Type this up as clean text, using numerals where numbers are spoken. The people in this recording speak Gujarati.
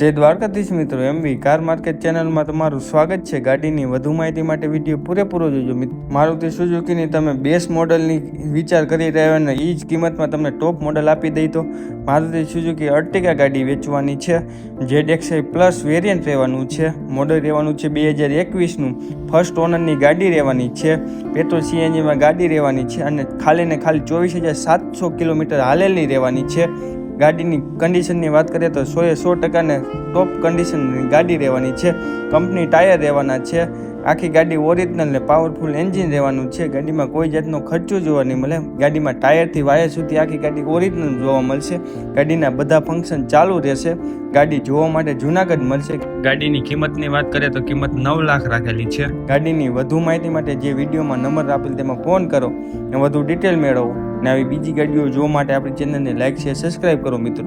જય દ્વારકાધીશ મિત્રો, એમવી કાર માર્કેટ ચેનલમાં તમારું સ્વાગત છે। ગાડીની વધુ માહિતી માટે વિડીયો પૂરેપૂરો જોજો। મારુતિ સુઝુકીની તમે બેસ્ટ મોડલની વિચાર કરી રહ્યા અને એ જ કિંમતમાં તમને ટોપ મોડલ આપી દઈ તો મારુતિ સુઝુકી અર્ટિગા ગાડી વેચવાની છે। ZXi પ્લસ વેરિયન્ટ રહેવાનું છે। મોડલ રહેવાનું છે 2021નું। ફર્સ્ટ ઓનરની ગાડી રહેવાની છે। પેટ્રોલ CNGમાં ગાડી રહેવાની છે અને ખાલી ને ખાલી 24,700 કિલોમીટર હાલેલી રહેવાની છે। ગાડીની કન્ડિશનની વાત કરીએ તો 100% ને ટોપ કન્ડિશનની ગાડી રહેવાની છે। કંપની ટાયર રહેવાના છે। આખી ગાડી ઓરિજિનલ ને પાવરફુલ એન્જિન રહેવાનું છે। ગાડીમાં કોઈ જાતનો ખર્ચો જોવા નહીં મળે। ગાડીમાં ટાયરથી વાયર સુધી આખી ગાડી ઓરિજિનલ જોવા મળશે। ગાડીના બધા ફંક્શન ચાલુ રહેશે। ગાડી જોવા માટે જૂનાગઢ મળશે। ગાડીની કિંમતની વાત કરીએ તો કિંમત 9 લાખ રાખેલી છે। ગાડીની વધુ માહિતી માટે જે વિડીયોમાં નંબર આપેલ તેમાં ફોન કરો અને વધુ ડિટેલ મેળવો। ને આવી બીજી ગાડીઓ જોવા માટે આપણી ચેનલને લાઈક શેર સબસ્ક્રાઈબ કરો મિત્રો।